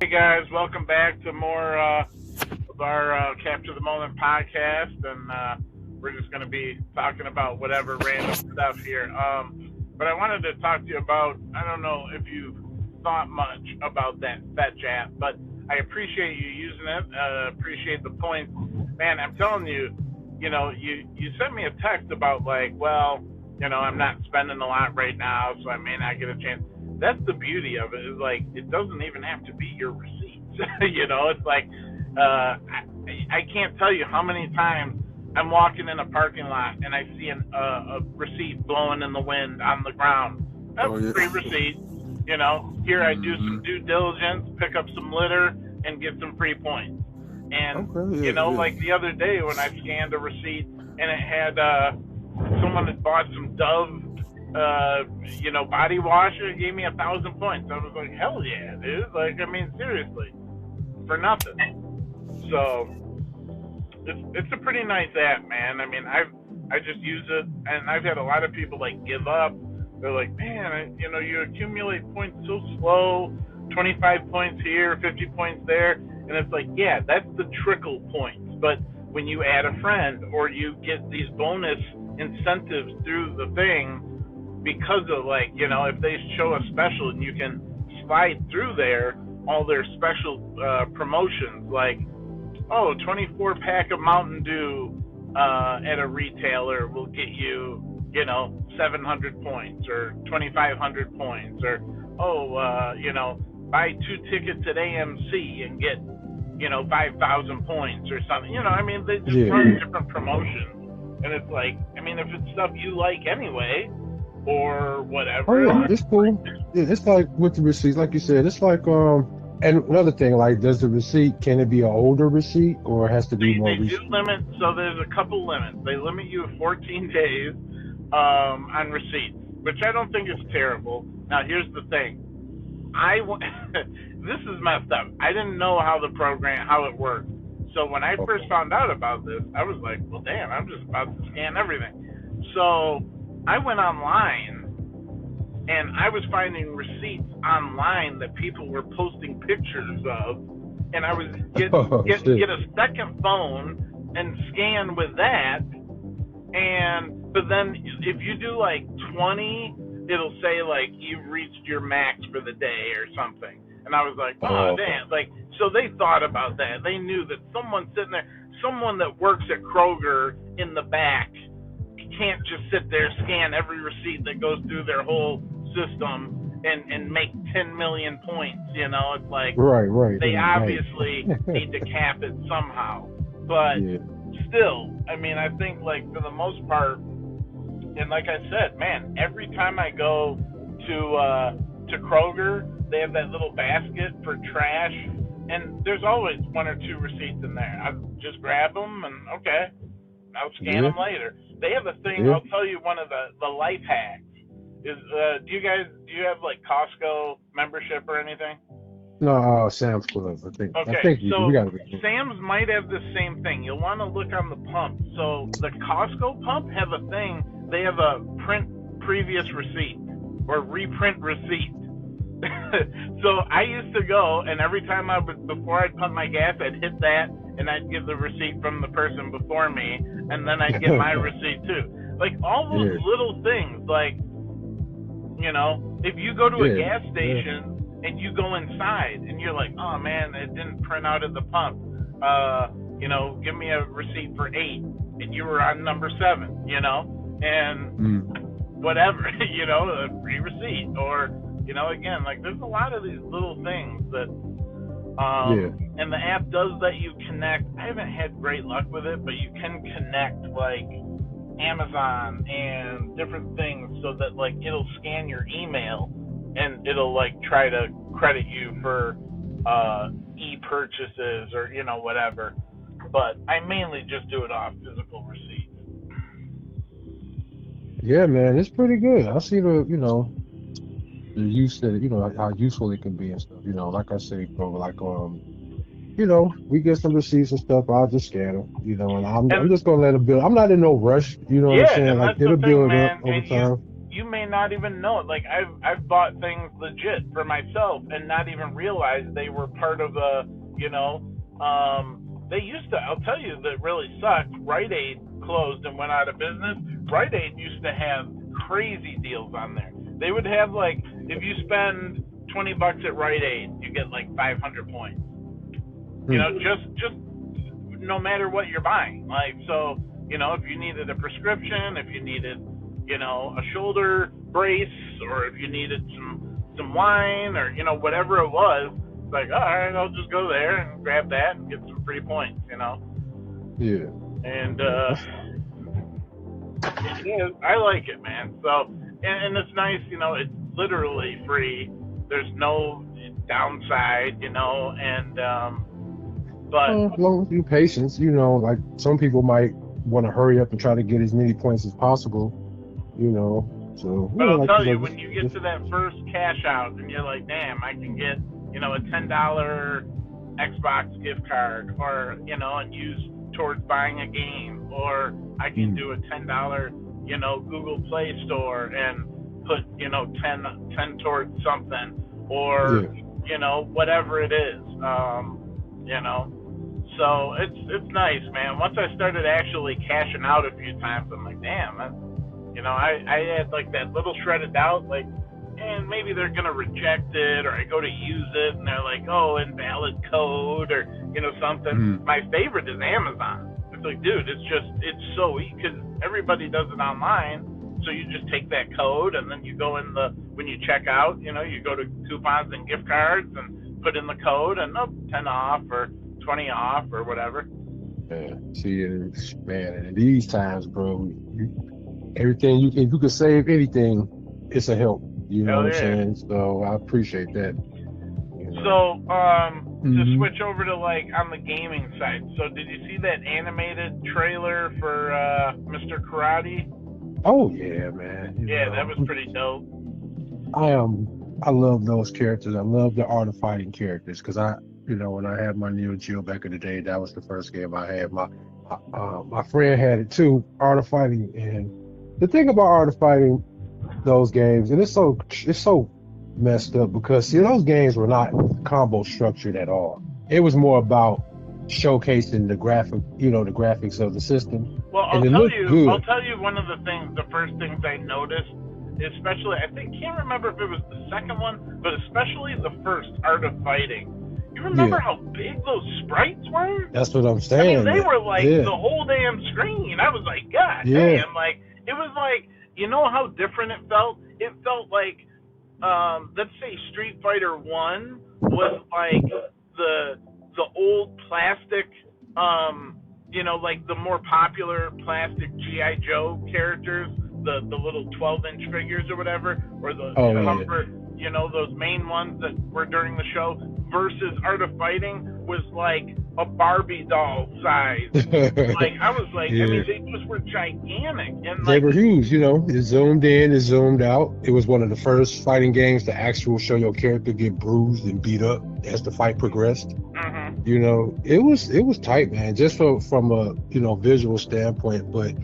Hey guys, welcome back to more of our Capture the Moment podcast, and we're just going to be talking about whatever random stuff here. But I wanted to talk to you about, I don't know if you've thought much about that Fetch app, but I appreciate you using it. Appreciate the points, man. I'm telling you, you sent me a text about I'm not spending a lot right now, so I may not get a chance. That's the beauty of it. Is like it doesn't even have to be your receipts. It's like I can't tell you how many times I'm walking in a parking lot and I see a receipt blowing in the wind on the ground. That's Oh yeah. free receipt. Here I do some due diligence, pick up some litter, and get some free points. And Okay. Yeah. like the other day when I scanned a receipt and it had someone had bought some Dove body wash, it gave me 1,000 points. I was like, hell yeah, dude. Like, I mean, seriously, for nothing. So it's a pretty nice app, man. I mean, I just use it, and I've had a lot of people like give up. They're like, man, you accumulate points so slow, 25 points here, 50 points there, and it's like, yeah, that's the trickle points. But when you add a friend or you get these bonus incentives through the thing, because of if they show a special and you can slide through there all their special promotions, like 24 pack of Mountain Dew at a retailer will get you 700 points or 2,500 points, or buy 2 tickets at AMC and get 5,000 points or something. I mean, they just run different promotions, and it's like, I mean, if it's stuff you like anyway or whatever. Oh yeah, it's cool. Yeah, it's like with the receipts, like you said, it's like and another thing, like, does the receipt, can it be an older receipt or it has to be more They do recent? limit, so there's a couple limits. They limit you 14 days on receipts, which I don't think is terrible. Now here's the thing, this is messed up. I didn't know how it worked. So when I first found out about this, I was like, well, damn, I'm just about to scan everything. So I went online and I was finding receipts online that people were posting pictures of, and I was get a second phone and scan with that. But then if you do like 20, it'll say like you've reached your max for the day or something. And I was like, oh damn! Like, so they thought about that. They knew that someone sitting there, someone that works at Kroger in the back, can't just sit there, scan every receipt that goes through their whole system and make 10 million points. It's like, Right. they obviously need to cap it somehow. But still, I mean, I think like for the most part, and like I said, man, every time I go to Kroger, they have that little basket for trash, and there's always 1 or 2 receipts in there. I just grab them and okay, I'll scan them later. They have a thing. I'll tell you one of the life hacks is. Do you have like Costco membership or anything? No, Sam's Club. I think. Okay, I think so we gotta Sam's might have the same thing. You'll want to look on the pump. So the Costco pump have a thing. They have a print previous receipt or reprint receipt. So I used to go, and every time before I'd pump my gas, I'd hit that, and I'd give the receipt from the person before me, and then I'd get my receipt too. Like all those little things, like, if you go to a gas station and you go inside and you're like, oh man, it didn't print out at the pump, give me a receipt for 8, and you were on number 7, and whatever, a free receipt, or again, like there's a lot of these little things that and the app does let you connect. I haven't had great luck with it, but you can connect like Amazon and different things so that like it'll scan your email and it'll like try to credit you for e-purchases or whatever. But I mainly just do it off physical receipts. Yeah, man, it's pretty good. I see the use that, how useful it can be and stuff. Like I say, bro, like we get some receipts and stuff. I'll just scan them, and I'm just gonna let them build. I'm not in no rush. You know what I'm saying? Like, it'll build up over time. you may not even know it. Like I've bought things legit for myself and not even realize they were part of a, you know, they used to. I'll tell you that really sucked. Rite Aid closed and went out of business. Rite Aid used to have crazy deals on there. They would have like if you spend $20 at Rite Aid, you get like 500 points. You know, just no matter what you're buying. Like so, you know, if you needed a prescription, if you needed, you know, a shoulder brace, or if you needed some wine, or you know, whatever it was, like, all right, I'll just go there and grab that and get some free points, you know. Yeah. And yeah, I like it, man. So, and it's nice, you know, it's literally free. There's no downside, you know, and but As long as you patience, you know, like some people might want to hurry up and try to get as many points as possible, you know. So, but I'll like, tell you, when you get to that first cash out and you're like, damn, I can get, you know, a $10 Xbox gift card, or you know, and use towards buying a game, or I can do a $10, you know, Google Play Store and put, you know, 10 towards something, or you know, whatever it is, you know. So it's nice, man. Once I started actually cashing out a few times, I'm like, damn, you know, I had like that little shred of doubt, like, and maybe they're gonna reject it, or I go to use it and they're like, oh, invalid code, or you know, something. My favorite is Amazon. It's like, dude, it's so easy because everybody does it online. So you just take that code and then you go in when you check out, you know, you go to coupons and gift cards and put in the code and 10 off or 20 off or whatever. Yeah. See, man, and in these times, bro, everything if you could save anything, it's a help. You know what I'm saying? So I appreciate that. You know? So, to switch over to like on the gaming side. So did you see that animated trailer for Mr. Karate? Oh yeah, man. Yeah, that was pretty dope. I love those characters. I love the Art of Fighting characters because you know, when I had my Neo Geo back in the day, that was the first game I had. My friend had it too, Art of Fighting. And the thing about Art of Fighting, those games, and it's so messed up because see, those games were not combo structured at all. It was more about showcasing the graphics of the system. Well, I'll tell you one of the first things I noticed, especially, can't remember if it was the second one, but especially the first Art of Fighting. You remember how big those sprites were? That's what I'm saying. I mean, they were like the whole damn screen. I was like, God damn, like, it was like, you know how different it felt? It felt like, let's say Street Fighter 1 was like the old plastic, you know, like the more popular plastic G.I. Joe characters, the little 12-inch figures or whatever, or the comfort, you know, those main ones that were during the show, versus Art of Fighting was like a Barbie doll size. Like, I was like, I mean, they just were gigantic. And they were huge, you know. It zoomed in, it zoomed out. It was one of the first fighting games to actually show your character get bruised and beat up as the fight progressed. You know, it was tight, man, just from a, you know, visual standpoint, but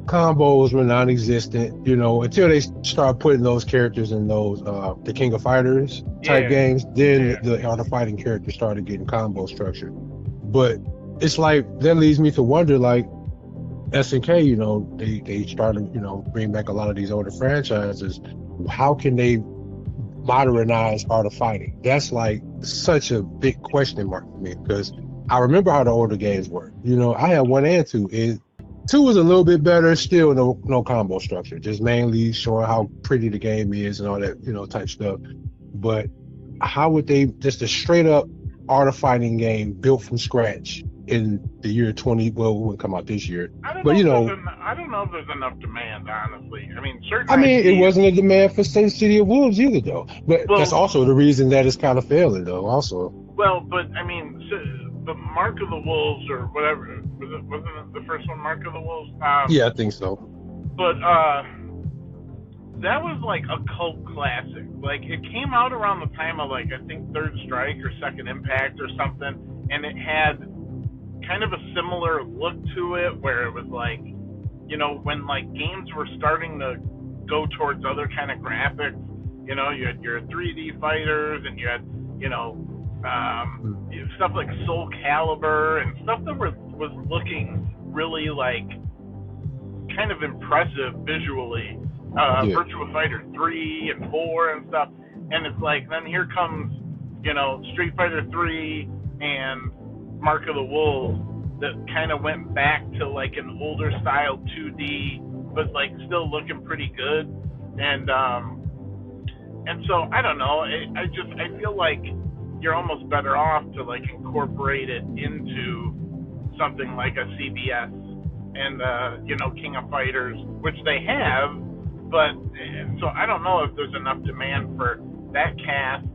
combos were non-existent, you know, until they start putting those characters in those the King of Fighters type games. Then the Art of Fighting characters started getting combo structured. But it's like that leads me to wonder, like, SNK, you know, they started, you know, bring back a lot of these older franchises. How can they modernize Art of Fighting? That's like such a big question mark for me, because I remember how the older games were. You know, I had 1 and 2. 2 was a little bit better, still no combo structure, just mainly showing how pretty the game is and all that, you know, type stuff. But how would they, just a straight up Art of Fighting game built from scratch in the year 20, well, it wouldn't come out this year. But you know, I don't know if there's enough demand, honestly. I mean, certainly. I mean, it wasn't a demand for City of Wolves either, though. But that's also the reason that it's kind of failing, though, also. Well, but I mean, the Mark of the Wolves or whatever, wasn't it the first one, Mark of the Wolves? Yeah, I think so. But that was like a cult classic. Like, it came out around the time of, like, I think Third Strike or Second Impact or something, and it had kind of a similar look to it, where it was like, you know, when like games were starting to go towards other kind of graphics. You know, you had your 3D fighters, and you had, you know, stuff like Soul Calibur and stuff that was looking really like kind of impressive visually. Virtua Fighter 3 and 4 and stuff. And it's like, then here comes, you know, Street Fighter 3 and Mark of the Wolves that kind of went back to like an older style 2D, but like still looking pretty good. And so I don't know. I feel like you're almost better off to like incorporate it into something like a CBS and you know, King of Fighters, which they have. But so I don't know if there's enough demand for that cast.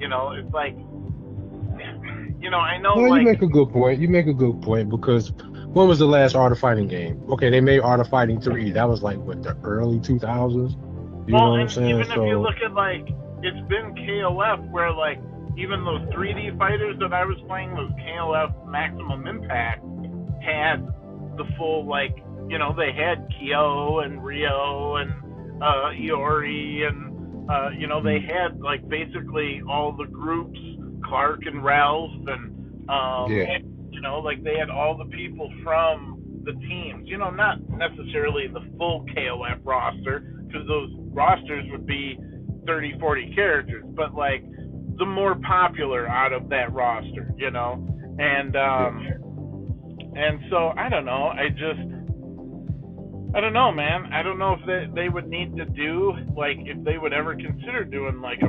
You know, it's like, you know, I know. Well, like, you make a good point. You make a good point because when was the last Art of Fighting game? Okay, they made Art of Fighting 3. That was like what, the early 2000s. You know what I'm saying? Even if you look at like, it's been KOF where like even those 3D fighters that I was playing, those KOF Maximum Impact, had the full, like, you know, they had Kyo and Ryo and Iori and you know, they had like basically all the groups, Clark and Ralph, and you know, like they had all the people from the teams. You know, not necessarily the full KOF roster, because those rosters would be 30, 40 characters, but like the more popular out of that roster, you know, and so I don't know. I don't know, man. I don't know if they would need to do, like, if they would ever consider doing like a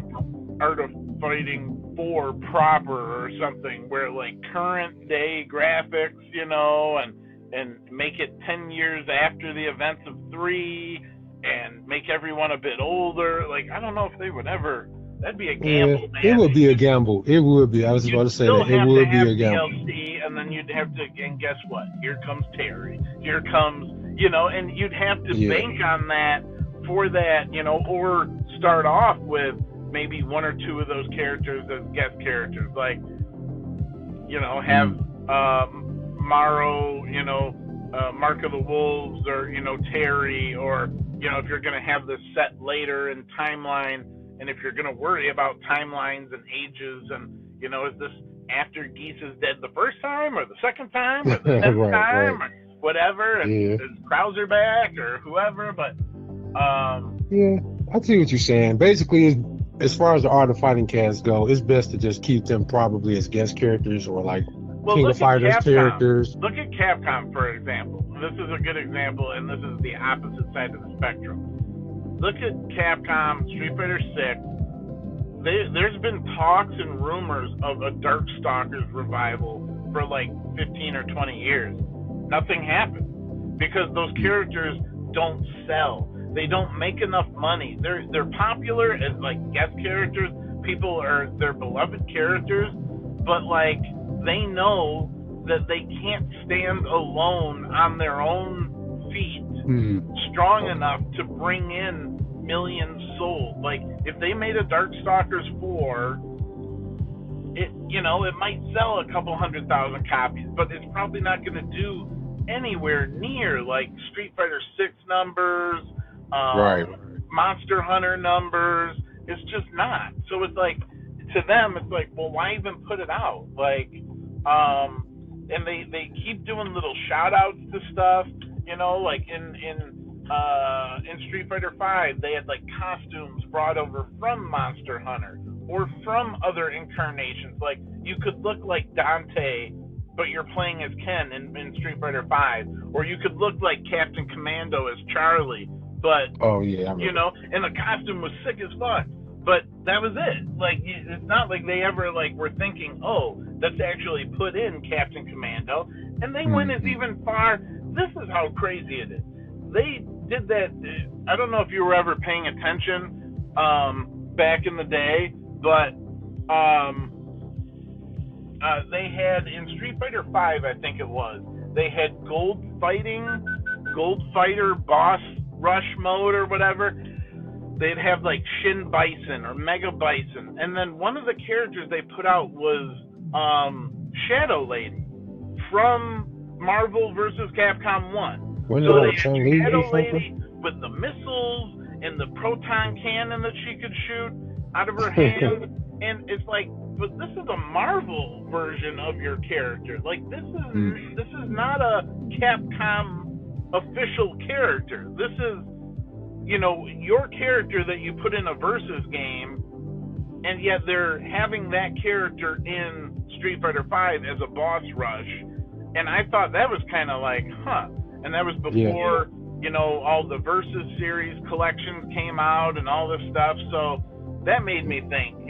Art of Fighting 4 proper or something, where like current day graphics, you know, and make it 10 years after the events of 3 and make everyone a bit older. Like, I don't know if they would ever. That'd be a gamble, man. It would be a gamble. It would be. I was about to say that. It would be a gamble. DLC, and then you'd have to, and guess what? Here comes Terry. Here comes, you know, and you'd have to bank on that for that, you know, or start off with maybe 1 or 2 of those characters as guest characters. Like, you know, have Morrow, you know, Mark of the Wolves, or, you know, Terry, or, you know, if you're going to have this set later in timeline, and if you're going to worry about timelines and ages, and, you know, is this after Geese is dead the first time, or the second time, or the 10th time, or whatever, and is Krauser back, or whoever, but, yeah, I see what you're saying. Basically, as far as the Art of Fighting cast go, it's best to just keep them probably as guest characters, or like King of Fighters characters. Look at Capcom, for example. This is a good example, and this is the opposite side of the spectrum. Look at Capcom Street Fighter 6. There's been talks and rumors of a Darkstalkers revival for like 15 or 20 years. Nothing happened because those characters don't sell. They don't make enough money. They're popular as like guest characters. They're beloved characters, but like they know that they can't stand alone on their own feet strong enough to bring in millions sold. Like, if they made a Darkstalkers 4, it, you know, it might sell a couple 100,000 copies, but it's probably not going to do anywhere near like Street Fighter 6 numbers, Monster Hunter numbers. It's just not. So it's like, to them, it's like, well, why even put it out? Like, and they keep doing little shout outs to stuff, you know, like in Street Fighter 5, they had like costumes brought over from Monster Hunter or from other incarnations. Like, you could look like Dante, but you're playing as Ken in Street Fighter 5, or you could look like Captain Commando as Charlie, but you know, and the costume was sick as fuck. But that was it. Like, it's not like they ever like were thinking, oh, let's actually put in Captain Commando. And they went as even far. This is how crazy it is. They did that. I don't know if you were ever paying attention back in the day, but they had in Street Fighter 5, I think it was, they had Gold Fighter Boss Rush mode or whatever. They'd have like Shin Bison or Mega Bison, and then one of the characters they put out was Shadow Lady from Marvel vs. Capcom 1. So they had Shadow Lady with the missiles and the proton cannon that she could shoot out of her hand. And it's like, but this is a Marvel version of your character. Like, this is not a Capcom official character. This is, your character that you put in a versus game, and yet they're having that character in Street Fighter V as a boss rush. And I thought that was kind of like, and that was before, all the Versus series collections came out and all this stuff. So that made me think,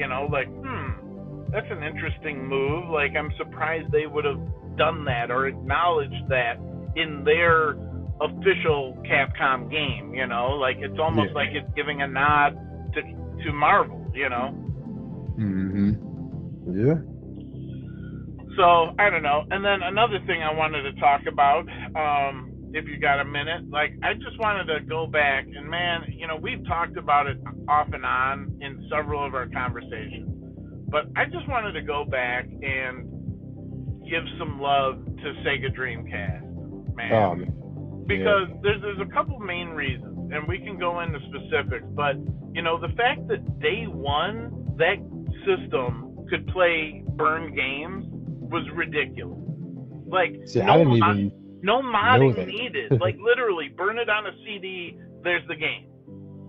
that's an interesting move. Like, I'm surprised they would have done that or acknowledged that in their official Capcom game, like it's almost like it's giving a nod to Marvel, Mm-hmm. Yeah. So, I don't know. And then another thing I wanted to talk about, if you got a minute, like, I just wanted to go back and, man, we've talked about it off and on in several of our conversations, but I just wanted to go back and give some love to Sega Dreamcast, man. Oh, man. Because there's a couple main reasons, and we can go into specifics, but, the fact that day one, that system could play burned games was ridiculous. Like, no modding needed. Like, literally, burn it on a CD, there's the game.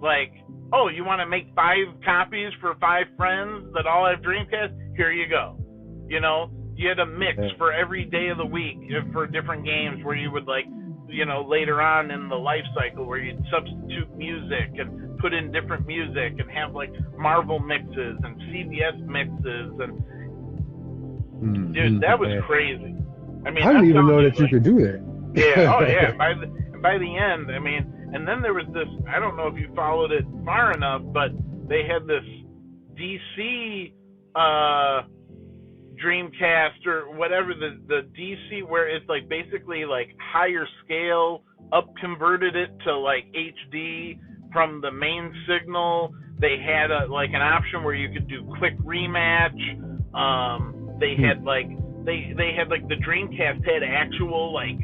Like, oh, you want to make 5 copies for 5 friends that all have Dreamcast? Here you go. You had a mix for every day of the week for different games where you would, like, later on in the life cycle where you'd substitute music and put in different music and have, like, Marvel mixes and CBS mixes. And dude, that was crazy. I mean, I didn't even know that you could do that. Yeah, oh yeah. By the end, I mean, and then there was this, I don't know if you followed it far enough, but they had this DC Dreamcast or whatever, the DC, where it's like basically like higher scale, up converted it to like HD from the main signal. They had like an option where you could do quick rematch. They had like they had like the Dreamcast had actual like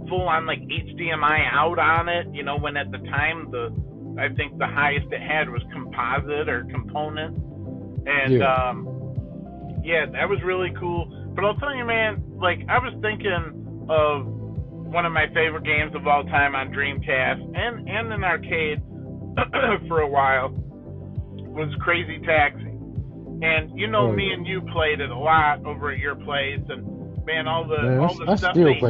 full on like HDMI out on it, when at the time I think the highest it had was composite or component. And yeah, that was really cool. But I'll tell you, man, like, I was thinking of one of my favorite games of all time on Dreamcast and in arcade for a while was Crazy Taxi. And me and you played it a lot over at your place, and man, all the stuff they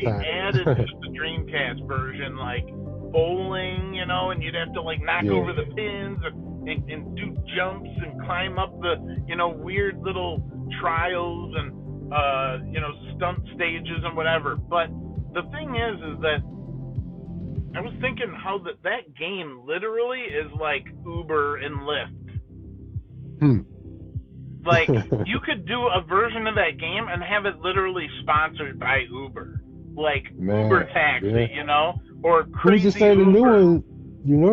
added, to the Dreamcast version, like bowling, and you'd have to like knock over the pins and do jumps and climb up the, weird little trials and stunt stages and whatever. But the thing is that I was thinking how that game literally is like Uber and Lyft. Like, you could do a version of that game and have it literally sponsored by Uber, like Uber Taxi, or Crazy Who's to say Uber. The new one?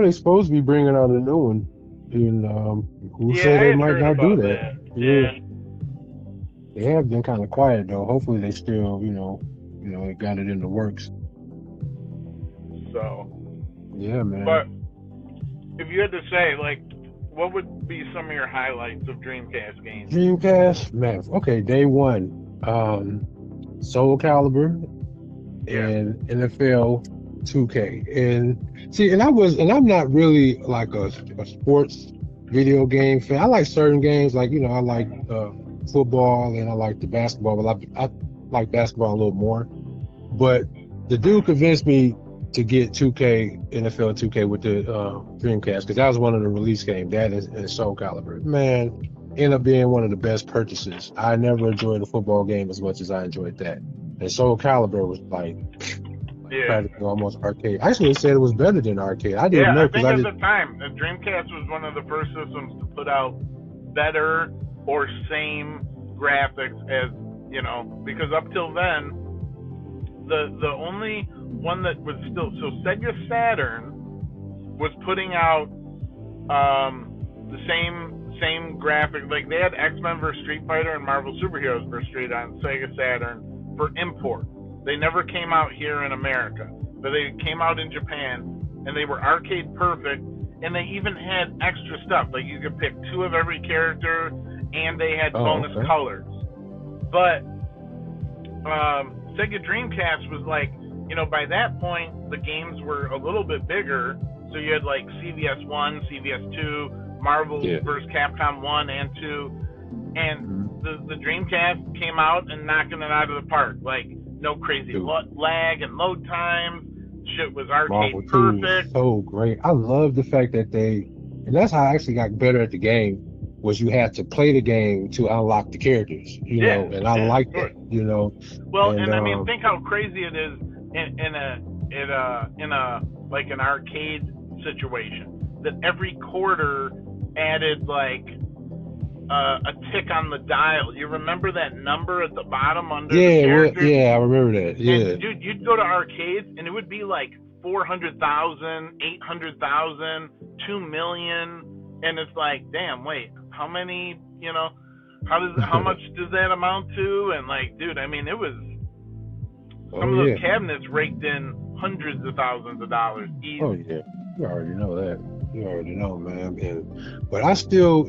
They're supposed to be bringing out a new one. And who said they might not do that? Yeah. They have been kind of quiet though. Hopefully they still, they got it in the works. So. Yeah, man. But if you had to say, like, what would be some of your highlights of Dreamcast games? Dreamcast, man. Okay, day one, Soul Calibur and NFL 2K. And I'm not really like a sports video game fan. I like certain games, like, I like football and I like the basketball, but I like basketball a little more. But the dude convinced me to get 2K, NFL 2K with the Dreamcast, because that was one of the release games, that and Soul Calibur. Man, ended up being one of the best purchases. I never enjoyed a football game as much as I enjoyed that. And Soul Calibur was like practically almost arcade. I actually said it was better than arcade. I didn't know. I think at the time, the Dreamcast was one of the first systems to put out better or same graphics as, because up till then, the only one that was still, so Sega Saturn was putting out the same graphic, like they had X-Men vs Street Fighter and Marvel Superheroes vs Street on Sega Saturn for import. They never came out here in America, but they came out in Japan, and they were arcade perfect, and they even had extra stuff. Like you could pick 2 of every character, and they had Oh, bonus okay. colors. But Sega Dreamcast was like, by that point, the games were a little bit bigger. So you had like CVS 1, CVS 2, Marvel vs. Capcom 1 and 2. And the Dreamcast came out and knocking it out of the park. Like, no crazy lag and load times. Shit was arcade Marvel 2 was perfect. so great. I love the fact that and that's how I actually got better at the game, was you had to play the game to unlock the characters, and I like that, Well, and I mean, think how crazy it is in a like an arcade situation, that every quarter added like a tick on the dial. You remember that number at the bottom under the characters? I remember that. Yeah. And dude, you'd go to arcades and it would be like 400,000, 800,000, 2 million, and it's like, damn, wait, how many? How much does that amount to? And like, dude, I mean, it was some of those cabinets raked in hundreds of thousands of dollars easy. Oh yeah, you already know that. You already know, man. But I still,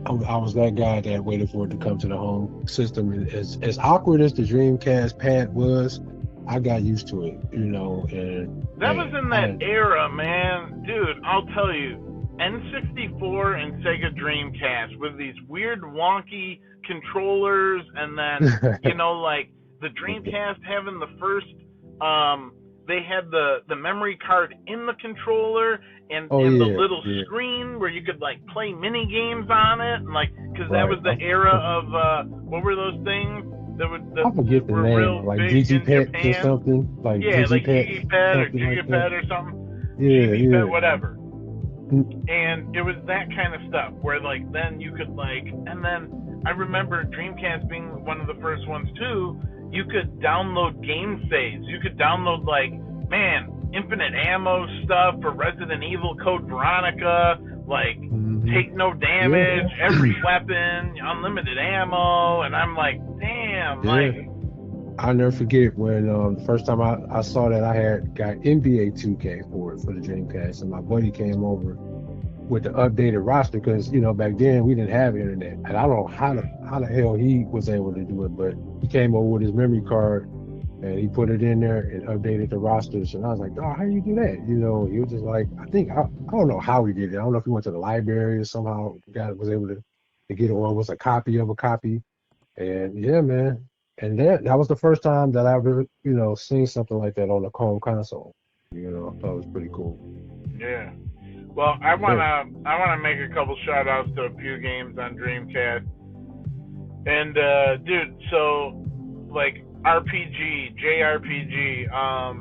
I was that guy that waited for it to come to the home system. And as awkward as the Dreamcast pad was, I got used to it, And that was in that era, man. Dude, I'll tell you, N64 and Sega Dreamcast with these weird wonky controllers, and then like the Dreamcast having the first they had the memory card in the controller and the little screen where you could like play mini games on it, and like, because that was the era of what were those things that I forget the name, like Digipet or something, like Digipet or Gigapet or something, Digipet, whatever. And it was that kind of stuff where like then you could like, and then I remember Dreamcast being one of the first ones too. You could download game saves. You could download like, man, infinite ammo stuff for Resident Evil Code Veronica, like take no damage, every weapon, unlimited ammo, and I'm like, damn, like. I'll never forget when the first time I saw that, I had got NBA 2K for the Dreamcast, and my buddy came over with the updated roster because back then we didn't have internet, and I don't know how the hell he was able to do it, but he came over with his memory card and he put it in there and updated the rosters, and I was like, oh, how do you do that? He was just like, I don't know how he did it. I don't know if he went to the library or somehow was able to get it, or it was a copy of a copy, and yeah, man. And that was the first time that I've ever, seen something like that on the home console. I thought it was pretty cool. Yeah. Well, I wanna make a couple shout outs to a few games on Dreamcast. And dude, so like JRPG, I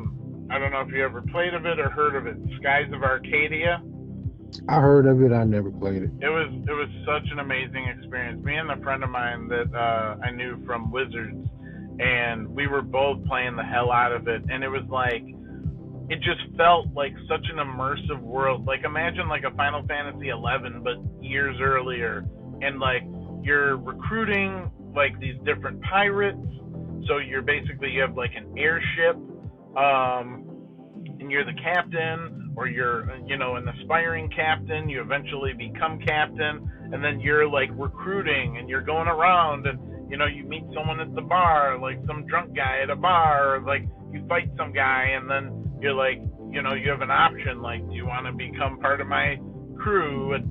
don't know if you ever played of it or heard of it, Skies of Arcadia. I heard of it, I never played it. It was such an amazing experience. Me and a friend of mine that I knew from Wizards, and we were both playing the hell out of it, and it was like, it just felt like such an immersive world. Like, imagine like a Final Fantasy 11 but years earlier, and like you're recruiting like these different pirates. So you have like an airship, and you're the captain, or you're an aspiring captain. You eventually become captain, and then you're like recruiting, and you're going around, and you meet someone at the bar, like some drunk guy at a bar, or like you fight some guy, and then you're like, you have an option, like, do you want to become part of my crew? And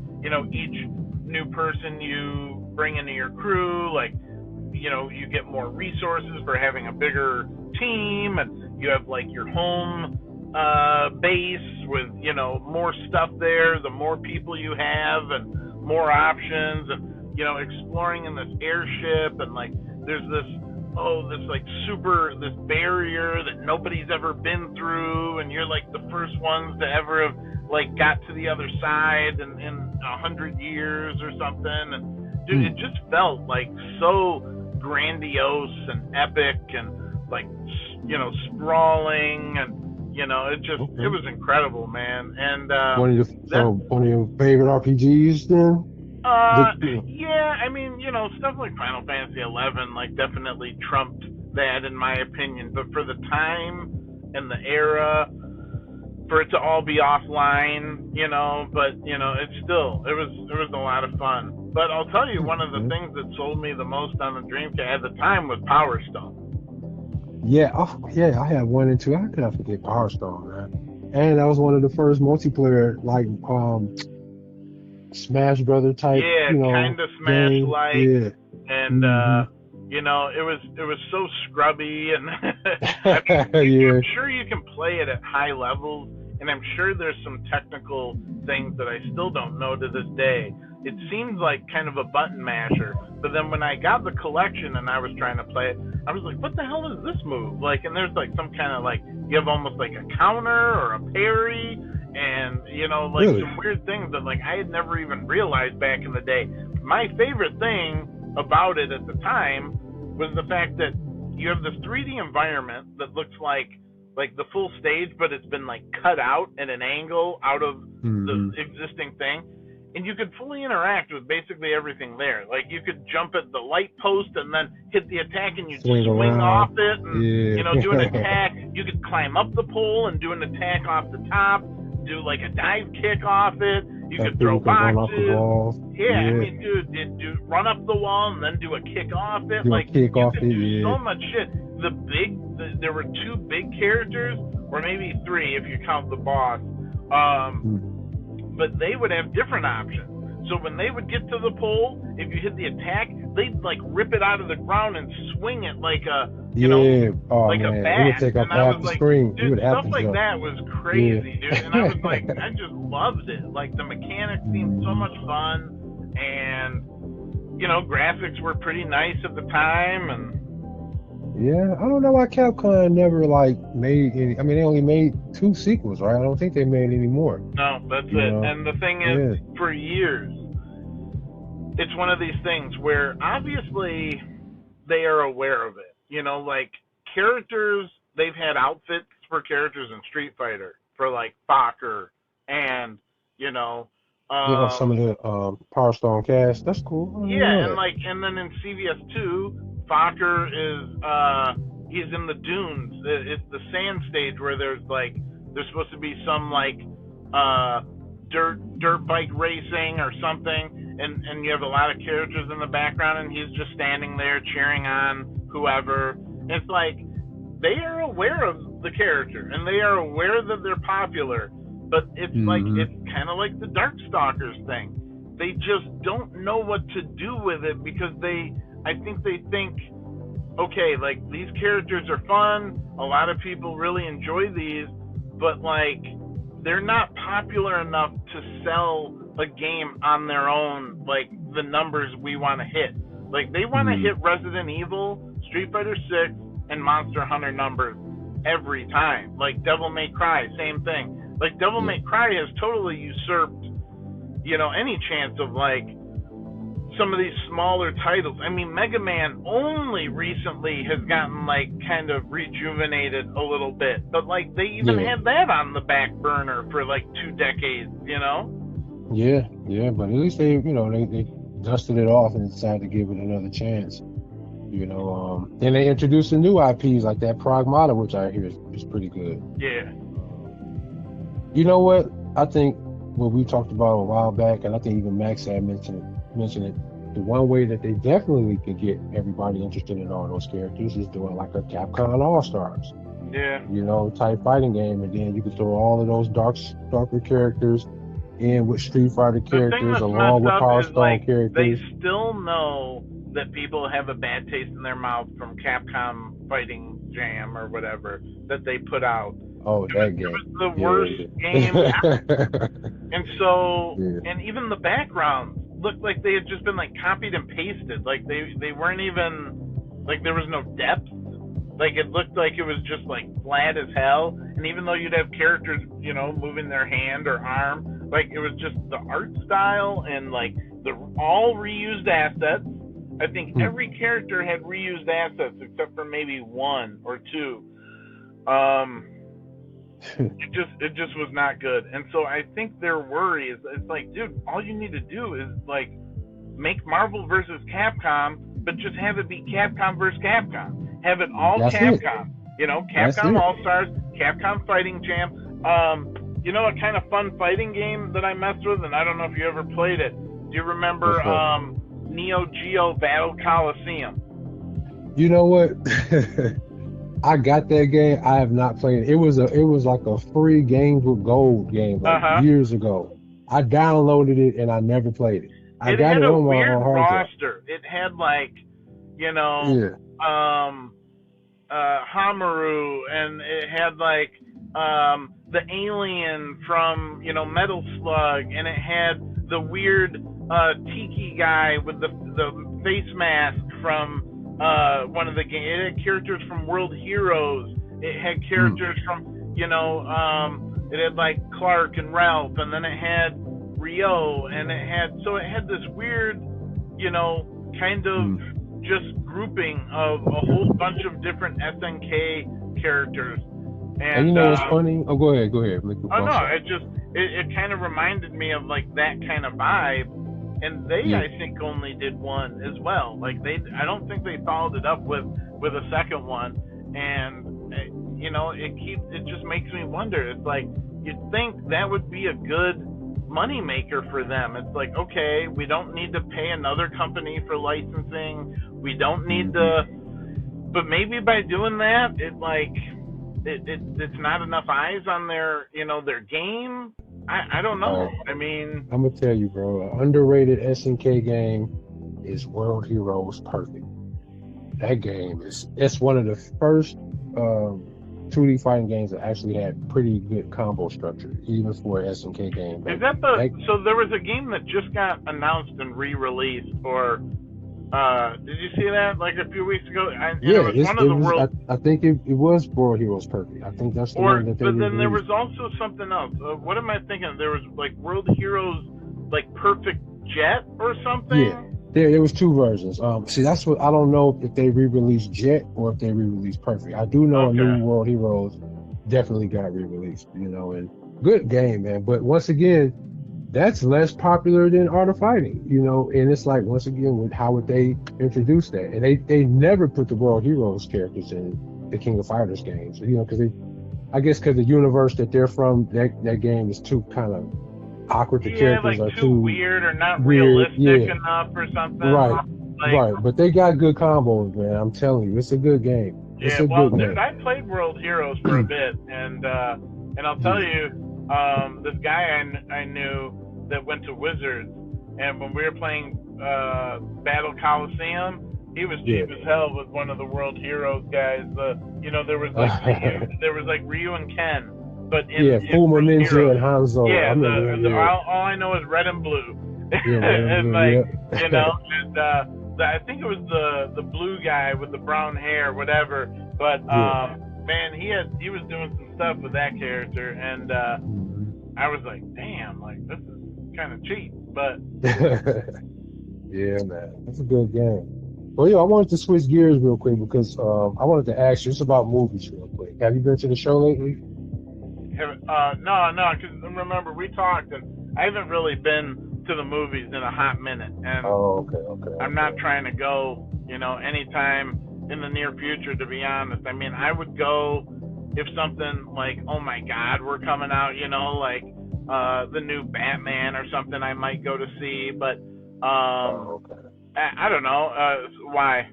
each new person you bring into your crew, like, you get more resources for having a bigger team, and you have like your home base with more stuff there, the more people you have and more options, and exploring in this airship, and like there's this barrier that nobody's ever been through, and you're like the first ones to ever have like got to the other side in 100 years or something. And dude, it just felt like so grandiose and epic, and like sprawling, and it was incredible, man. And one of your favorite RPGs then? Yeah, I mean, stuff like Final Fantasy 11 like definitely trumped that in my opinion. But for the time and the era, for it to all be offline, you know, but you know, it was a lot of fun. But I'll tell you, one of the things that sold me the most on the Dreamcast at the time was Power Stone. Yeah, yeah, I had one and two. How could I forget Power Stone, man? And that was one of the first multiplayer like Smash Brother type, Yeah, you know, kind of Smash game. like, Yeah. and Hmm. you know, it was so scrubby, and I mean, Yeah. I'm sure you can play it at high levels, and I'm sure there's some technical things that I still don't know to this day. It seems like kind of a button masher, but then when I got the collection and I was trying to play it, I was like, what the hell is this move? Like, and there's like some kind of like, you have almost like a counter or a parry, and you know, like Really? some weird things that like I had never even realized back in the day. My favorite thing about it at the time was the fact that you have this 3D environment that looks like the full stage, but it's been like cut out at an angle out of the Hmm. existing thing, and you could fully interact with basically everything there. Like you could jump at the light post and then hit the attack, and you'd Swing swing off around. it, and Yeah. you know, do an attack. You could climb up the pole and do an attack off the top, do like a dive kick off it. You Some could throw people can run off the boxes. walls. Yeah, I Yeah. mean, dude, do run up the wall and then do a kick off it. Do a Like kick you off could it. do Yeah. so much shit. There were two big characters, or maybe three if you count the boss. Mm. But they would have different options. So when they would get to the pole, if you hit the attack, they'd like rip it out of the ground and swing it like a, you know, Yeah. Oh like a man, it would bat. take up And I half was the like, screen. You dude, would have stuff to like jump. that was Yeah. crazy, dude. And I was like, I just loved it. Like the mechanics seemed so much fun, and you know, graphics were pretty nice at the time, and Yeah, I don't know why Capcom never like made any. I mean, they only made two sequels, right? I don't think they made any more. no, that's You it. know? And the thing Yeah. is, for years, it's one of these things where obviously they are aware of it. You know, like characters, they've had outfits for characters in Street Fighter for like Fokker and you know, Yeah, of some of um, the Power Stone cast. That's cool. I didn't yeah, know and that. like and then in CVS two, Fokker is he's in the dunes. It's the sand stage where there's supposed to be some like uh dirt bike racing or something, and you have a lot of characters in the background, and he's just standing there cheering on whoever. It's like they are aware of the character and they are aware that they're popular, but Hmm. it's kind of like the Darkstalkers thing. They just don't know what to do with it because I think they think, okay, like these characters are fun, a lot of people really enjoy these, but like they're not popular enough to sell a game on their own, like the numbers we want to hit. Like they want to Hmm. hit Resident Evil, Street Fighter 6, and Monster Hunter numbers every time. Like Devil May Cry, same thing. Like Devil Yeah. May Cry has totally usurped, you know, any chance of like some of these smaller titles. I mean, Mega Man only recently has gotten like kind of rejuvenated a little bit, but like they even Yeah. had that on the back burner for like 2 decades, you know? Yeah. Yeah. But at least they dusted it off and decided to give it another chance. Then they introduced some new IPs like that Pragmata, which I hear is pretty good. Yeah. You know what? I think what we talked about a while back, and I think even Max had mentioned it. The one way that they definitely could get everybody interested in all those characters is doing like a Capcom All Stars, Yeah. type fighting game, and then you could throw all of those darker characters in with Street Fighter The thing characters that's along messed with up Power is Stone like they characters. still know that people have a bad taste in their mouth from Capcom Fighting Jam or whatever that they put out. Oh, that It game. was the worst game. Yeah. And so, Yeah. and even the backgrounds looked like they had just been like copied and pasted. Like they weren't even like there was no depth. Like it looked like it was just like flat as hell. And even though you'd have characters, you know, moving their hand or arm, like it was just the art style and like the all reused assets. I think Hmm. every character had reused assets except for maybe one or two. Um, it just was not good. And so I think their worry is it's like, dude, all you need to do is like make Marvel versus Capcom, but just have it be Capcom versus Capcom. Have it all That's it. Capcom. You know, That's Capcom it. All Stars, Capcom Fighting Jam. You know, a kind of fun fighting game that I messed with, and I don't know if you ever played it. Do you remember What's that? Neo Geo Battle Coliseum? You know what? I got that game. I have not played it. It was like a free games with gold game Uh like huh. years ago. I downloaded it and I never played it. I It got had it a on my weird hard drive. roster. It had like, you know, Yeah. um, Hamaru, and it had like the alien from Metal Slug, and it had the weird Tiki guy with the face mask from one of the games. It had characters from World Heroes. It had Mm, characters from it had like Clark and Ralph, and then it had Rio, and it had this weird, kind of mm. just grouping of a whole bunch of different SNK characters. And you And know what's funny? Oh, go ahead. oh I'm no, sorry. it kind of reminded me of like that kind of vibe. And they, Yeah. I think, only did one as well. Like I don't think they followed it up with a second one. And it just makes me wonder. It's like you'd think that would be a good money maker for them. It's like, okay, we don't need to pay another company for licensing. We don't need Hmm. to, but maybe by doing that, it's not enough eyes on their game. I don't know. Right. I mean, I'm gonna tell you, bro. An underrated SNK game is World Heroes Perfect. That game is it's one of the first 2D fighting games that actually had pretty good combo structure, even for an SNK game. is But that that so there was a game that just got announced and re-released, or did you see that like a few weeks ago? And it yeah, was it's one of it the was world, I think it was World Heroes Perfect. I think that's the one that they but then there was released. also something else. What am I thinking? There was like World Heroes, like Perfect Jet or Yeah. something. There was two versions. See, that's what I don't know if they re-released Jet or if they re-released Perfect. I do know a new Okay. World Heroes definitely got re-released, and good game, man. But once again, that's less popular than Art of Fighting, and it's like once again, how would they introduce that? And they never put the World Heroes characters in the King of Fighters games, because I guess because the universe that they're from, that game is too kind of awkward. The Yeah, characters like are too too weird or not weird. realistic Yeah, enough or right, something. Like, right. But they got good combos, man. I'm telling you, it's a good game. It's yeah, a well, good dude, game. I played World Heroes for a bit, and I'll tell Yeah, you, this guy I knew that went to Wizards, and when we were playing Battle Coliseum, he was yeah. cheap as hell with one of the World Heroes guys. There was like Ryu and Ken, but Yeah, in Fuma World Ninja and Heroes. Hanzo. I Yeah, remember. Yeah, all I know is red and blue, yeah, red and and blue. like Yeah, and I think it was the blue guy with the brown hair, whatever. But yeah. man, he was doing some stuff with that character, and Mhm. I was like, damn, like this is kind of cheap, but Yeah, man, that's a good game. Well, yeah, I wanted to switch gears real quick because I wanted to ask you just about movies real quick. Have you been to the show lately? no, because remember we talked, and I haven't really been to the movies in a hot minute, and Oh, okay, okay, I'm not okay. trying to go, anytime in the near future, to be honest. I mean, I would go if something like, oh my God, we're coming out, like the new Batman or something, I might go to see, but Oh, okay. I don't know, why.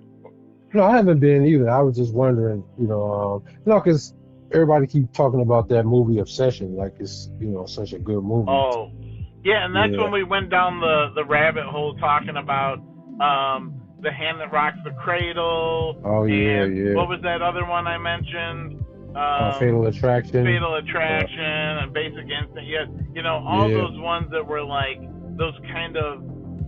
No, I haven't been either. I was just wondering, no, because everybody keep talking about that movie Obsession, like it's, such a good movie. Oh, yeah, and that's when Yeah. we went down the rabbit hole talking about the hand that rocks the cradle, Oh, yeah, and yeah. what was that other one I mentioned? Fatal Attraction. Fatal Uh, Attraction and Basic Instinct. Yes, all yeah. those ones that were like those kind of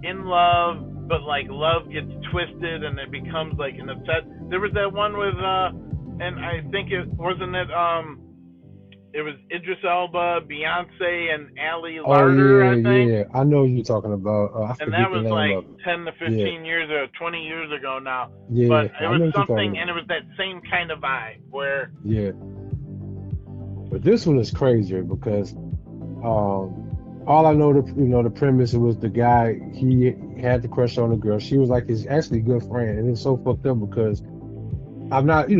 in love, but like love gets twisted and it becomes like an obsessed. There was that one with and I think it was Idris Elba, Beyonce, and Ali Oh, Larter, yeah, I think. yeah. I know what you're talking about. I And that forget the was name like of it. 10 to Yeah, 15 years or 20 years ago now. yeah. But it I was know what you're talking something, and about. it was that same kind of vibe where, Yeah. But this one is crazier because all I know the premise, it was the guy, he had the crush on the girl. She was like his actually good friend, and it's so fucked up because I'm not, it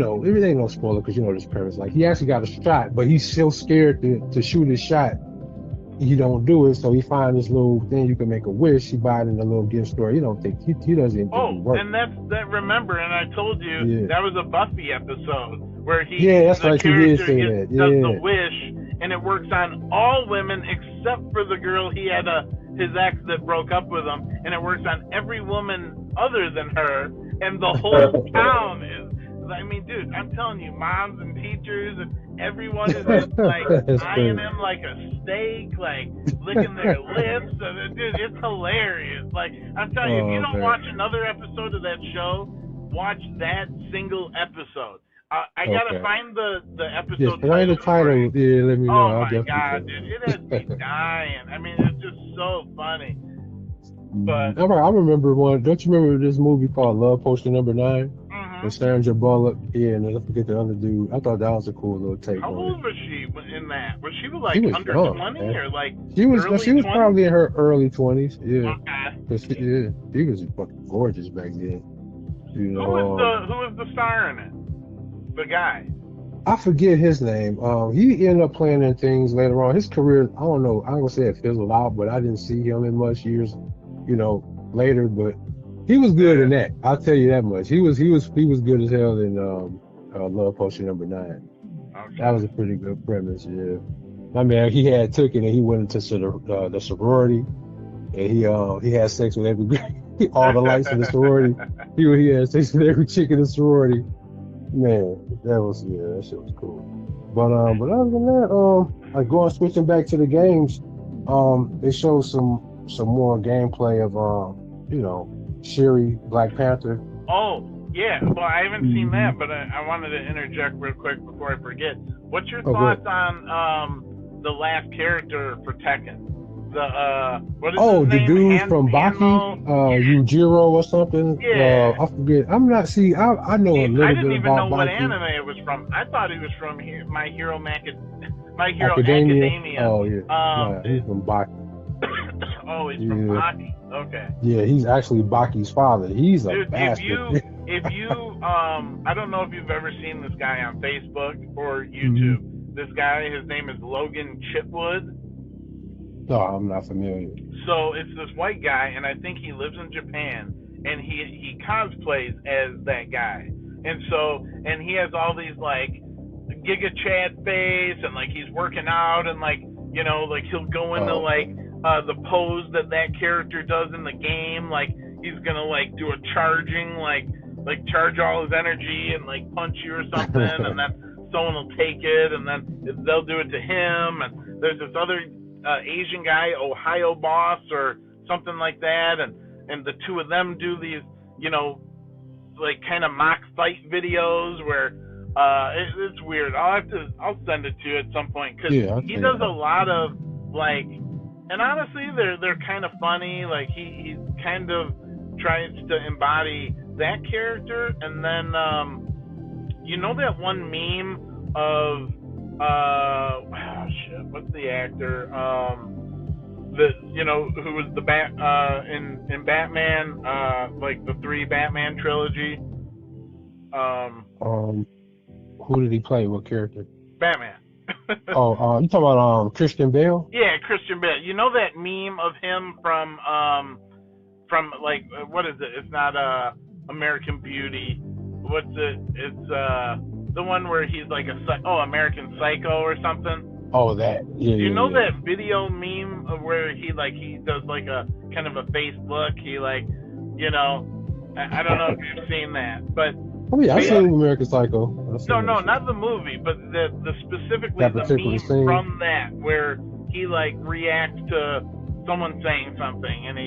ain't no spoiler because this premise. Like he actually got a shot, but he's so scared to shoot his shot. He don't do it, so he find this little thing you can make a wish. He buy it in a little gift store. He don't think he doesn't even think it Oh, works. and that. Remember, and I told you Yeah, that was a Buffy episode where yeah, that's the right. She did character say that. does the Yeah. wish, and it works on all women except for the girl he had his ex that broke up with him, and it works on every woman other than her, and the whole town is. I mean, dude, I'm telling you, moms and teachers and everyone is just like That's eyeing crazy. him like a steak, like licking their lips. And, dude, it's hilarious. Like, I'm telling you, if you Oh don't man. watch another episode of that show, watch that single episode. I gotta Okay. find the Yes, episode can I hear the title for title? you. Yeah, let me know. Oh I'll my definitely god, check dude, it has me it. dying. I mean, it's just so funny. But All right, I remember one. Don't you remember this movie called Love Potion Number 9 with mhm. Sandra Bullock? Yeah, and then I forget the other dude. I thought that was a cool little take How on it. old was she in that? Was she She like was under young, 20 man. or like She was no, she early was 20s? probably in her early 20s. Yeah, Okay. 'cause yeah, she was fucking gorgeous back then. You Who was know, the star in it? The guy. I forget his name. He ended up playing in things later on. His career, I don't know. I don't say it fizzled out, but I didn't see him in much years, later. But he was good in Yeah. that. I'll tell you that much. He was good as hell in Love Potion Number 9. That Okay. was a pretty good premise. Yeah. I mean, he had took it and he went into the sorority and he had sex with every all the lights in the sorority. He had sex with every chick in the sorority. Man, that shit was cool. But other than that, like switching back to the games, they showed some more gameplay of Shuri, Black Panther. Oh, yeah. Well, I haven't seen Hmm. that, but I wanted to interject real quick before I forget. What's your Oh, good. thoughts on the last character for Tekken? The what is Oh, his the name? dude from Baki, Hanmo. Yeah, Yujiro or something. yeah. I forget. I'm not. See, I know a I little bit didn't even about know what Baki. anime it was from. I thought he was from My Hero Academia. Academia. Oh yeah. Um, Nah, he's from Baki. oh, he's from Yeah. Baki. Okay. Yeah, he's actually Baki's father. He's a Dude, bastard. if you I don't know if you've ever seen this guy on Facebook or Hmm. YouTube. This guy, his name is Logan Chitwood. No, I'm not familiar. So it's this white guy, and I think he lives in Japan, and he cosplays as that guy, and he has all these like Giga Chad face, and like he's working out, and like like he'll go into Oh, like okay. the pose that character does in the game, like he's gonna like do a charging like charge all his energy and like punch you or something, and then someone will take it, and then they'll do it to him, and there's this other Asian guy, Ohio Boss or something like that, and the two of them do these, like kind of mock fight videos where it's weird. I'll send it to you at some point because Yeah, I'll he check it does a out. lot of like, and honestly, they're kind of funny. Like he kind of tries to embody that character, and then that one meme of shit, what's the actor the who was the in Batman, like the three Batman trilogy, um Um, who did he play? What character? Batman. Oh, you talking about Christian Bale? Yeah, Christian Bale. You know that meme of him from like what is it? It's not American Beauty. What's it? It's the one where he's like American Psycho or something. Oh, that. Yeah, Do you know yeah, yeah. that video meme of where he does like a kind of a face look? He like, I don't know if you've seen that, but Oh yeah, I basically, seen American Psycho. I no, seen that no, shit. not the movie, but the specifically That the particular meme scene. from that where he like reacts to someone saying something, and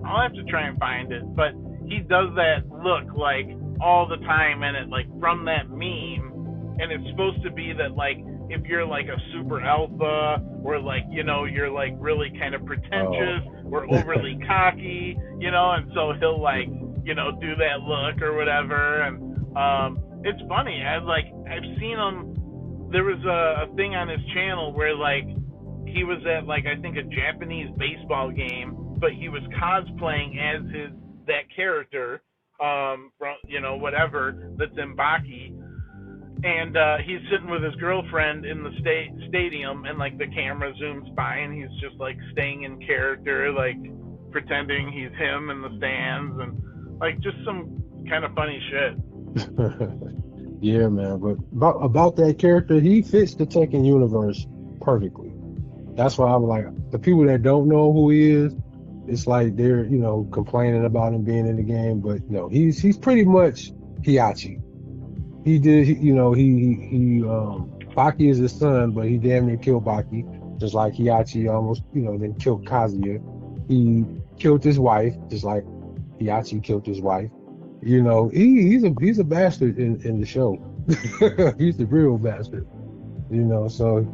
I'll have to try and find it, but he does that look like all the time in it, like from that meme, and it's supposed to be that like if you're like a super alpha or like you're like really kind of Oh. pretentious or overly cocky, and so he'll like do that look or whatever, and it's funny. I've seen him. There was a thing on his channel where like he was at like I think a Japanese baseball game, but he was cosplaying as that character, whatever that's in Baki, and he's sitting with his girlfriend in the stadium, and like the camera zooms by, and he's just like staying in character, like pretending he's him in the stands, and like just some kind of funny shit. Yeah, man. But about that character, he fits the Tekken universe perfectly. That's why I'm like, the people that don't know who he is, it's like they're, complaining about him being in the game, but no, he's pretty much Hiachi. He did, Baki is his son, but he damn near killed Baki, just like Hiachi almost, then killed Kazuya. He killed his wife, just like Hiachi killed his wife. He's a bastard in the show. He's the real bastard. So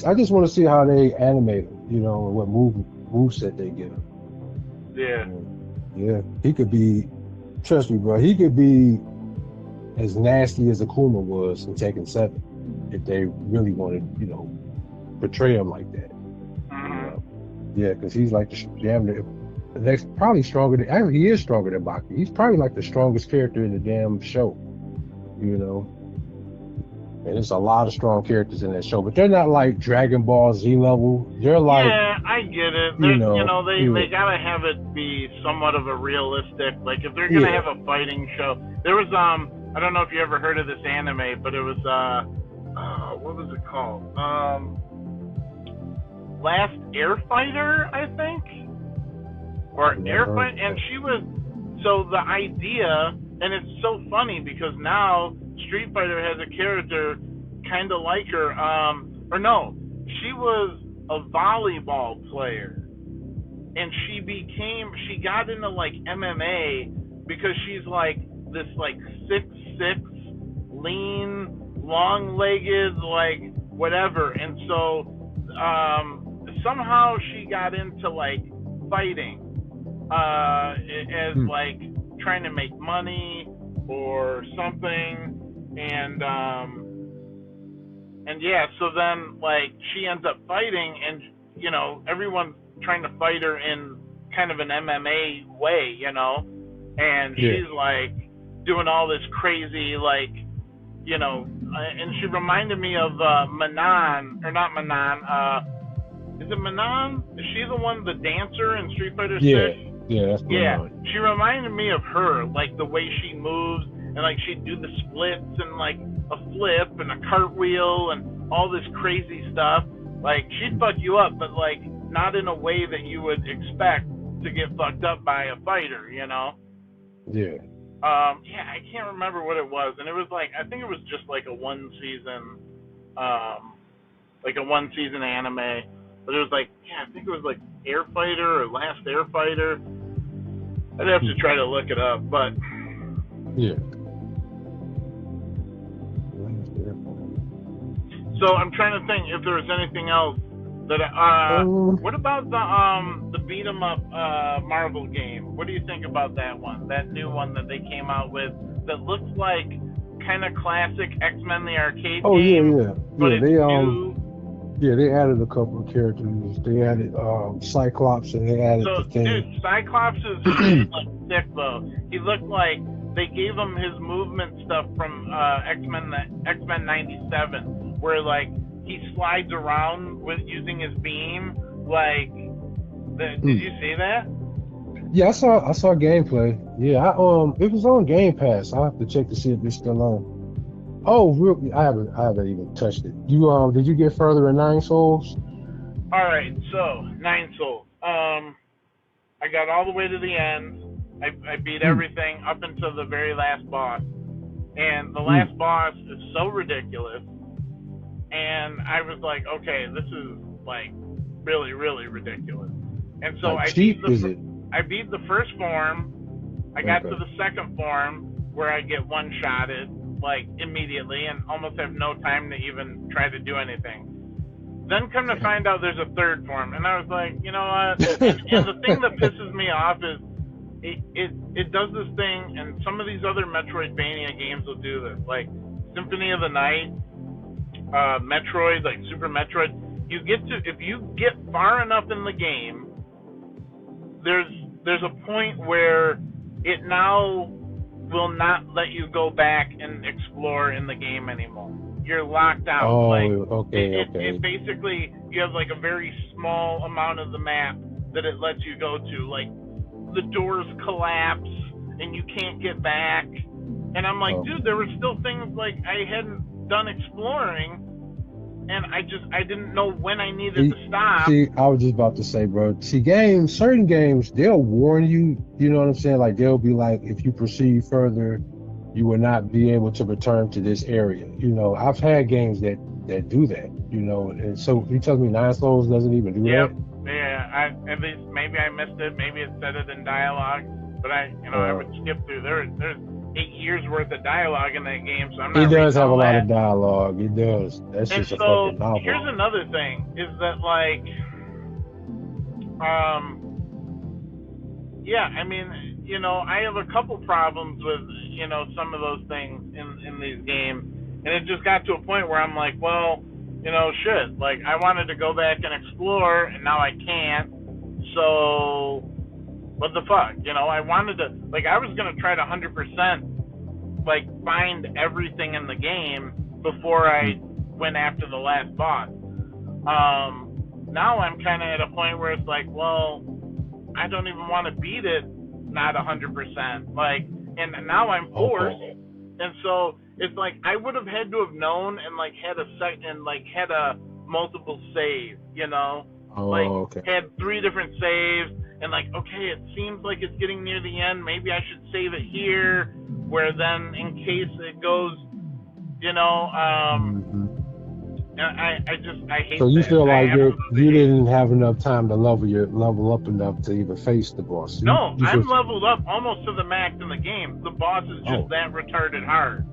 I just want to see how they animate him, and what moveset they give him. Yeah. Yeah. He could be, trust me, bro, he could be as nasty as Akuma was in Tekken 7 if they really wanted, portray him like that. Yeah, because he's like the next, probably stronger than, actually he is stronger than Baki. He's probably like the strongest character in the damn show, And there's a lot of strong characters in that show, but they're not like Dragon Ball Z level. They're like, yeah, I get it. They gotta have it be somewhat of a realistic. Like if they're gonna have a fighting show, there was I don't know if you ever heard of this anime, but it was what was it called? Last Airfighter, I think, or Airfight, and she was. So the idea, and it's so funny because now Street Fighter has a character kind of like her. Or no, she was a volleyball player, and she got into like MMA because she's like this like 6'6", lean, long-legged, like whatever, and so somehow she got into like fighting as like trying to make money or something, and yeah, so then like she ends up fighting, and everyone's trying to fight her in kind of an MMA way, and she's like doing all this crazy like, and she reminded me of Manon, or not Manon, is it Manon? Is she the one, the dancer in Street Fighter 6? Yeah, that's Manon. She reminded me of her, like the way she moves, and like she'd do the splits and like a flip and a cartwheel and all this crazy stuff. Like she'd fuck you up, but like not in a way that you would expect to get fucked up by a fighter, Yeah. Yeah, I can't remember what it was, and it was like, I think it was just like a one season anime, but it was like, I think it was like Airfighter or Last Airfighter. I'd have to try to look it up, but yeah. So I'm trying to think if there was anything else that what about the beat 'em up Marvel game? What do you think about that one? That new one that they came out with that looks like kind of classic X-Men the arcade game. Yeah. But it's they new. Yeah, they added a couple of characters. They added Cyclops, and they added the thing. Dude, Cyclops is like sick though. He looked like they gave him his movement stuff from X-Men 97, where like he slides around with using his beam. Like, did you see that? Yeah, I saw gameplay. Yeah, it was on Game Pass. I'll have to check to see if it's still on. Oh, I haven't even touched it. You did you get further in 9 Souls? All right, so 9 Souls. I got all the way to the end. I beat everything up until the very last boss, and the last boss is so ridiculous. And I was like, okay, this is like really, really ridiculous. And so I beat the first form. I got to the second form where I get one-shotted like immediately and almost have no time to even try to do anything. Then come to find out there's a third form, and I was like, you know what? And the thing that pisses me off is it does this thing, and some of these other Metroidvania games will do this, like Symphony of the Night, Metroid, like Super Metroid. If you get far enough in the game, there's a point where it now will not let you go back and explore in the game anymore. You're locked out. Like Oh, okay, it okay. basically, you have like a very small amount of the map that it lets you go to. Like the doors collapse and you can't get back. And I'm like, dude, there were still things like I hadn't done exploring, and I didn't know when I needed to stop. See, I was just about to say, bro. See, certain games, they'll warn you. You know what I'm saying? Like they'll be like, if you proceed further, you will not be able to return to this area. You know, I've had games that do that. You know, and so you tell me Nine Souls doesn't even do Yep. that? Yeah. At least maybe I missed it. Maybe it said it in dialogue, but I would skip through. There's 8 years worth of dialogue in that game, so I'm not. It does have a lot that. of dialogue. It does. That's And just a so fucking novel. here's another thing: is that like, yeah, I mean, you know, I have a couple problems with, you know, some of those things in these games, and it just got to a point where I'm like, well, you know, shit, like I wanted to go back and explore, and now I can't. So what the fuck, you know? I wanted to, like, I was gonna try to 100% like find everything in the game before I went after the last boss. Now I'm kind of at a point where it's like, well, I don't even want to beat it not 100%. Like, and now I'm forced, and so it's like I would have had to have known and like had a multiple save, you know, had 3 different saves, and like, okay, it seems like it's getting near the end. Maybe I should save it here, where then in case it goes, you know, I hate. So you that. feel like you didn't have enough time to level up enough to even face the boss. No, I'm leveled up almost to the max in the game. The boss is just that retarded hard,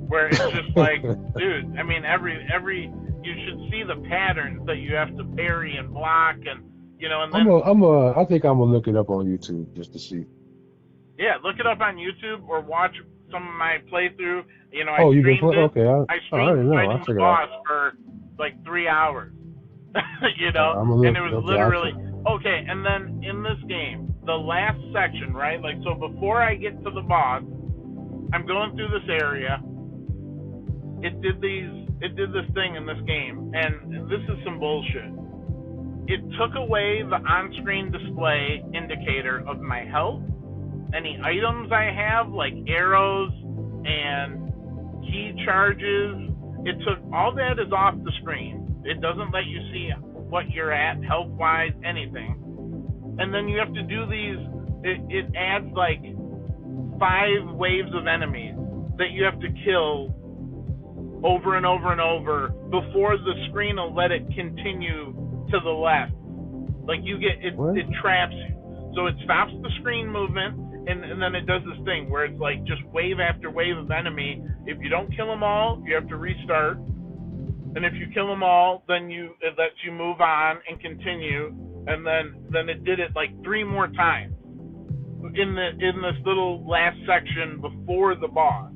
where it's just like, dude. I mean, every you should see the patterns that you have to parry and block, and you know. And then I think I'm gonna look it up on YouTube just to see. Yeah, look it up on YouTube or watch some of my playthrough. You know, I streamed fighting the boss for like 3 hours. You know, and it was literally okay. And then in this game, the last section, right? Like, so before I get to the boss, I'm going through this area. It did this thing in this game, and this is some bullshit. It took away the on-screen display indicator of my health, any items I have, like arrows and key charges. It took all that is off the screen. It doesn't let you see what you're at health-wise, anything. And then you have to do these. It adds like 5 waves of enemies that you have to kill over and over and over before the screen will let it continue to the left. Like you get it traps you. So it stops the screen movement, and then it does this thing where it's like just wave after wave of enemy. If you don't kill them all, you have to restart. And if you kill them all, then it lets you move on and continue. And then it did it like 3 more times in this little last section before the boss.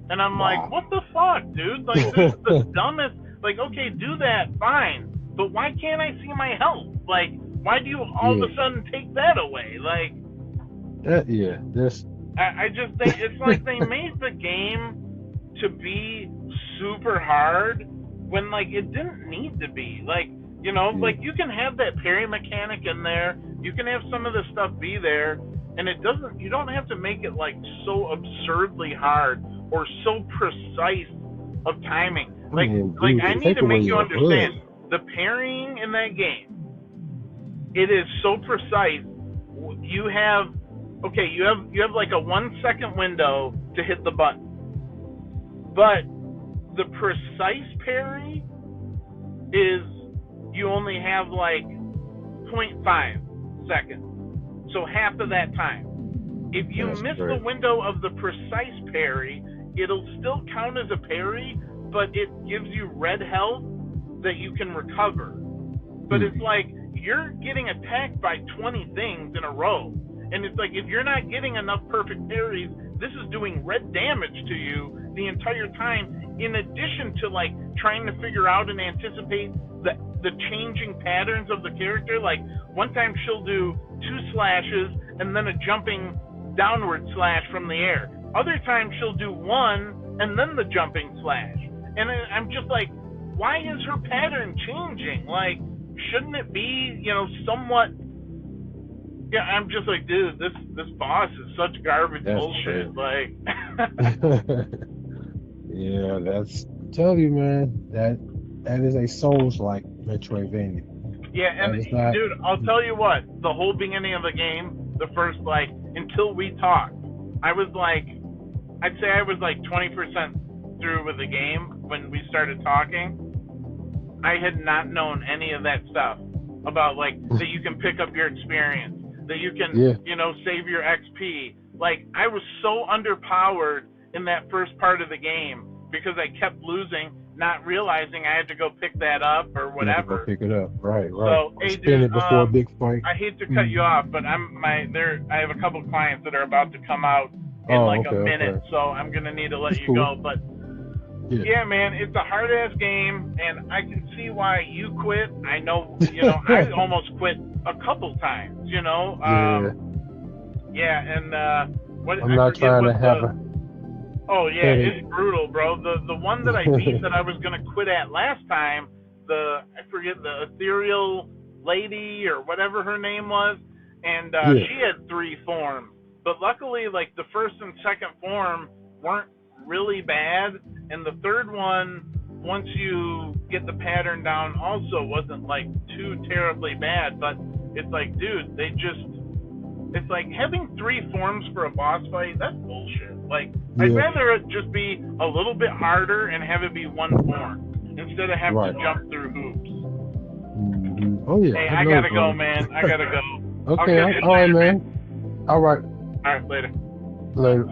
And I'm like, what the fuck, dude? Like, this is the dumbest. Like, okay, do that, fine. But why can't I see my health? Like, why do you all of a sudden take that away? Like, I just think it's like they made the game to be super hard when, like, it didn't need to be. Like, you know, like, you can have that parry mechanic in there. You can have some of this stuff be there. And you don't have to make it, like, so absurdly hard or so precise of timing. Like, I need to make you understand, the parrying in that game, it is so precise. You have like a 1 second window to hit the button. But the precise parry is you only have like 0.5 seconds. So half of that time. If you miss the window of the precise parry, it'll still count as a parry, but it gives you red health that you can recover. But it's like you're getting attacked by 20 things in a row. And it's like, if you're not getting enough perfect parries, this is doing red damage to you the entire time, in addition to like trying to figure out and anticipate the changing patterns of the character. Like, one time she'll do 2 slashes and then a jumping downward slash from the air. Other times she'll do one and then the jumping slash. And I'm just like, why is her pattern changing? Like, shouldn't it be, somewhat? Yeah, I'm just like, dude, this boss is such garbage bullshit. True. Like, Yeah, I'm telling you, man, that is a Souls-like Metroidvania. yeah, and not, dude, I'll tell you what, the whole beginning of the game, the first, until we talked, I'd say I was 20% through with the game when we started talking. I had not known any of that stuff about, that you can pick up your experience, that you can, save your XP. I was so underpowered in that first part of the game because I kept losing, not realizing I had to go pick that up or whatever. Go pick it up, right. So, hey, spin dude, it before a big fight. I hate to cut you off, but I have a couple clients that are about to come out in a minute, so I'm gonna need to let you go. But yeah, man, it's a hard ass game, and I can see why you quit. I know, I almost quit a couple times. What I'm not trying to have a. Oh yeah, it's brutal, bro. The one that I beat that I was gonna quit at last time, I forget, the ethereal lady or whatever her name was, and she had 3 forms. But luckily, the first and second form weren't really bad, and the third one, once you get the pattern down, also wasn't too terribly bad. But it's dude, it's having 3 forms for a boss fight. That's bullshit. I'd rather it just be a little bit harder and have it be 1 form instead of having to jump through hoops. Mm-hmm. Oh yeah. Hey, I gotta go, man. I gotta go. Okay. All right, man. All right. All right. Later. Later.